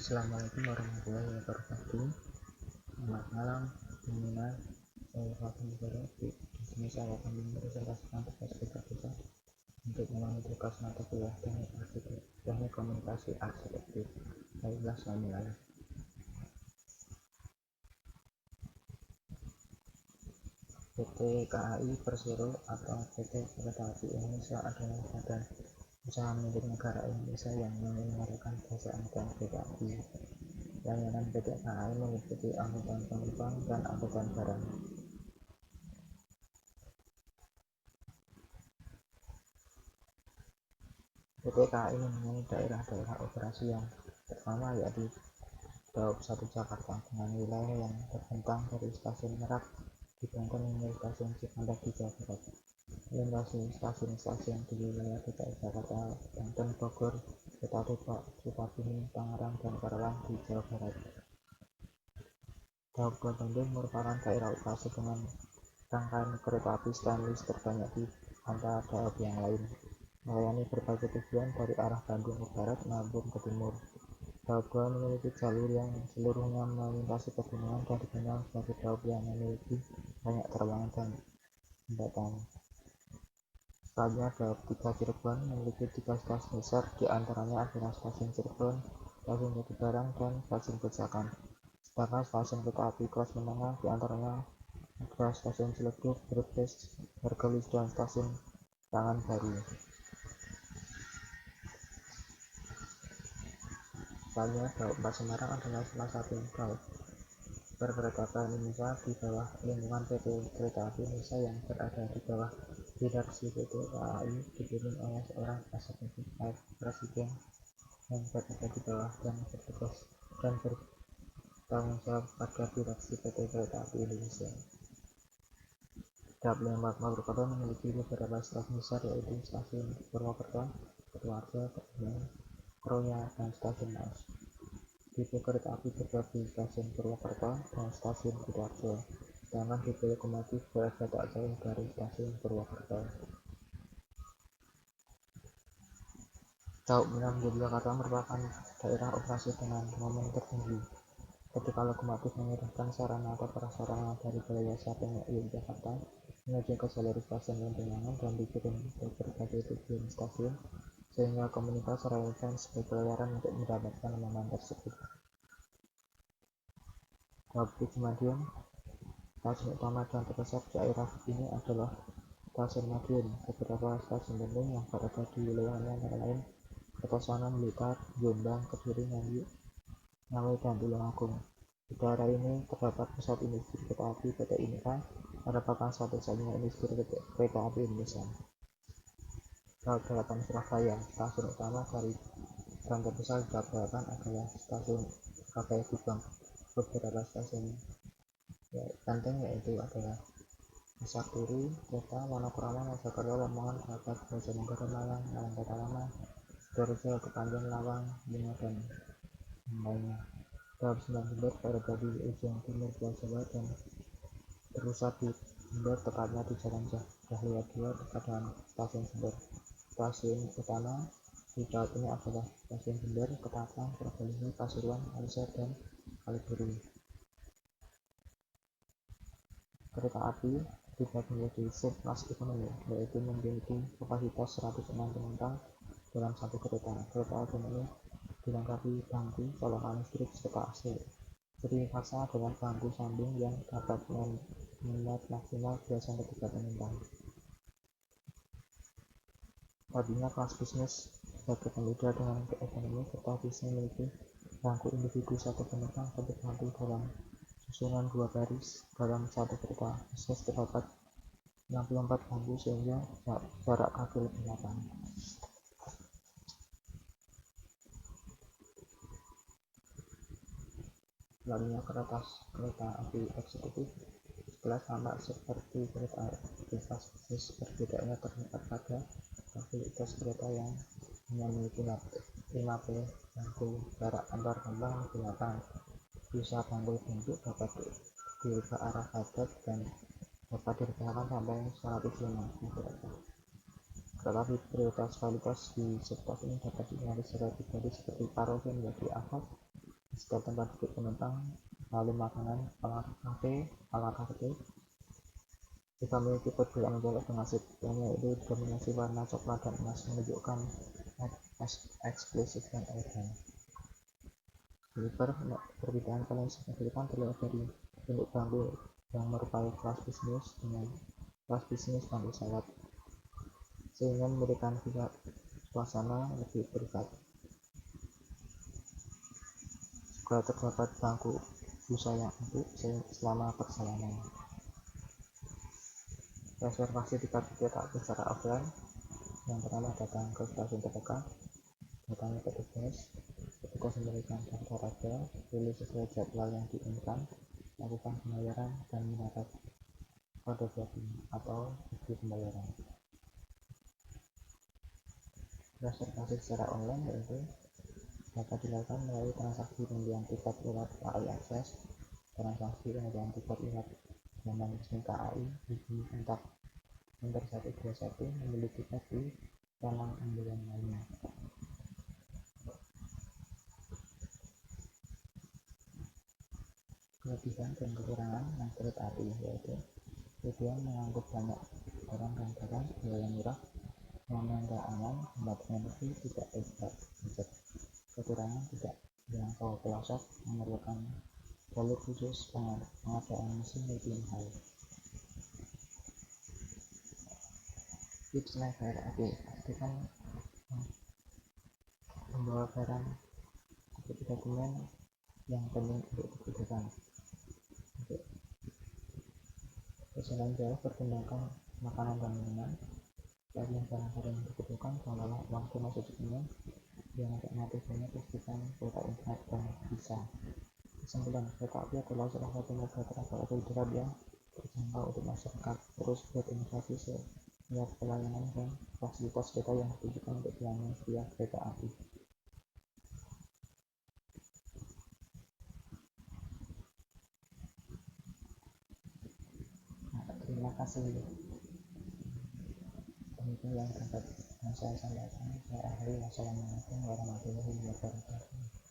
Assalamualaikum warahmatullahi wabarakatuh. Selamat malam, pengguna. Saya Fatim Bukaro. Di sini saya akan mempresentasikan tugas kita untuk memenuhi tugas mata kuliah teknik komunikasi arsitektur. Baiklah, saya mulai. PT KAI Persero atau PT Kereta Api Indonesia adalah badan usaha milik negara Indonesia yang menyelenggarakan jasa angkutan kereta api. Layanan PT KAI meliputi angkutan penumpang dan angkutan barang. PT KAI mempunyai daerah-daerah operasi yang pertama yaitu Daob 1 Jakarta dengan wilayah yang terbentang dari Stasiun Merak di Banten hingga Stasiun Cilandak di Jawa Barat. Melintasi stasiun-stasiun di wilayah DKI Jakarta, Banten, Bogor, Kota Depok, Sukabumi, Tangerang, dan Karawang di Jawa Barat. Daob 2 Bandung merupakan daerah operasi dengan rangkaian kereta api stainless terbanyak di antara daob yang lain, melayani berbagai tujuan dari arah Bandung ke barat maupun ke timur. Daob 2 memiliki jalur yang seluruhnya melintasi pegunungan dan dikenal sebagai daob yang memiliki banyak terowongan dan jembatan. Selanjutnya, daob 3 Cirebon memiliki 3 stasiun besar, di antaranya adalah Stasiun Cirebon, Stasiun Jatibarang, dan Stasiun Pejagan. Sedangkan stasiun kereta api kelas menengah di antaranya adalah Stasiun Ciledug, Brebes, Hargolis, dan Stasiun Tanganbaru. Selanjutnya, daob 4 Semarang adalah salah satu daob perkereta Indonesia di bawah lingkungan PT Kereta Api Indonesia yang berada di bawah redaksi PT KAI, dipimpin oleh seorang eksekutif presiden yang berada di bawah dan bertugas dan bertanggung jawab pada direksi PT Kereta Api Indonesia. Daob 5 Purwokerto memiliki beberapa stasiun besar yaitu Stasiun Purwokerto, Ketuarjo, Kebumen, Kroya, dan Stasiun Maus. Tipe kereta api berbagi Stasiun Purwokerto dan Stasiun Ketuarjo, sedangkan tipe lokomotif berada tak jauh dari Stasiun Purwokerto. Daob 6 Yogyakarta merupakan daerah operasi dengan momen tertinggi. Ketika lokomotif memindahkan sarana atau prasarana dari Balai Yasa Yogyakarta menuju ke jalur stasiun Lempengangan dan dikirim ke berbagai tujuan stasiun, sehingga komunitas relevan sebagai pelayaran untuk mendapatkan momen tersebut. Daob 7 Madiun. Stasiun utama dan terbesar daerah ini adalah Stasiun Madiun. Beberapa stasiun penting yang berada di wilayahnya antara lain Kertosono, Blitar, Jombang, Kediri, Ngawi, dan Tulungagung. Di daerah ini terdapat pusat industri kereta api PT Inka, merupakan satu-satunya industri kereta api Indonesia. Daob 8 Surabaya. Stasiun utama dari dan terbesar di daob 8 adalah Stasiun Surabaya Gubeng. Beberapa stasiun penting yaitu adalah Pasar Turi, Kota, Wonokromo, Mojokerto, Lamongan, Klaten, Bojonegoro, Malang, Kota Lama, Sidoarjo, Kepanjen, Lawang, Bima, dan lainnya. Daob 9 Jember berada di ujung timur Pulau Jawa dan terpusat di Jember, tepatnya di Jalan Dahlia 2 dekat dengan Stasiun Jember. Stasiun utama di daob ini adalah Stasiun Jember, Ketapang, Probolinggo, Pasuruan, Kalisor, dan Kalibaru. Kereta api dibagi menjadi sub kelas ekonomi, yaitu memiliki kapasitas 106 penumpang dalam satu kereta. Kereta ekonomi dilengkapi bangku colokan listrik serta AC. Ciri khasnya adalah bangku samping yang dapat memuat maksimal 2-3 penumpang. Tadinya kelas bisnis sebagai pembeda dengan ekonomi, kereta bisnis memiliki bangku individu 1 penumpang bangku dalam susunan 2 baris dalam satu kereta. Bisnis terdapat 64 bangku sehingga jarak kaki lebih lapang. Lalunya kereta api eksekutif setelah sama seperti kereta api kelas bisnis, perbedaannya terdapat pada fasilitas kereta yang hanya memiliki 50 bangku, jarak antar penumpang lebih lapang, bisa bangku bentuk dapat diubah arah hadap dan dapat direncanakan sampai 105 derajat. Tetapi prioritas kualitas di substasiun ini dapat dikenali secara pribadi seperti parogen menjadi akad, setiap tempat duduk penumpang, lalu makanan ala kafe juga memiliki perbedaan mencolok dengan setirnya, yaitu dominasi warna coklat dan emas menunjukkan eksklusif dan elegan. Perbedaan paling signifikan terlihat dari bentuk bangku yang merupakan kelas bisnis dan pesawat, sehingga memberikan suasana lebih privat. Juga terdapat bangku busa yang empuk selama perjalanan. Reservasi tiket dicetak secara offline. Yang pertama, datang ke stasiun terdekat, datangi petugas memberikan daftar harga, pilih sesuai jadwal yang diinginkan, lakukan pembayaran, dan mendapat kode boarding atau bukti pembayaran. Reservasi secara online yaitu dapat dilakukan melalui transaksi pembelian tiket lewat KAI Akses, transaksi pembelian tiket lewat laman resmi KAI, hubungi kontak nomor 121 membeli tiket di laman pembelian lainnya. Kelebihan dan kekurangan naik kereta api yaitu tujuan mengangkut banyak orang dan barang, biaya murah, nyaman dan aman, hemat energi, tidak budget. Kekurangan tidak menjangkau pelosok, memerlukan jalur khusus, pengadaan mesin lebih mahal. Tips naik kereta api: pastikan membawa barang seperti dokumen yang penting untuk kebutuhan. Perjalanan jauh, pertimbangkan makanan dan minuman. Bagi yang barang-barang yang dibutuhkan, bawalah uang tunai secukupnya. Yang alternatifnya, pastikan kuota internet dan visa. Kesimpulan, kereta api adalah salah satu moda transportasi darat yang terjangkau untuk masyarakat. Terus berinovasi setiap pelayanan dan fasilitas kereta yang ditujukan untuk pelanggan via kereta api. Terima kasih. Itu yang dapat saya sampaikan. Saya akhiri. Wassalamualaikum warahmatullahi wabarakatuh.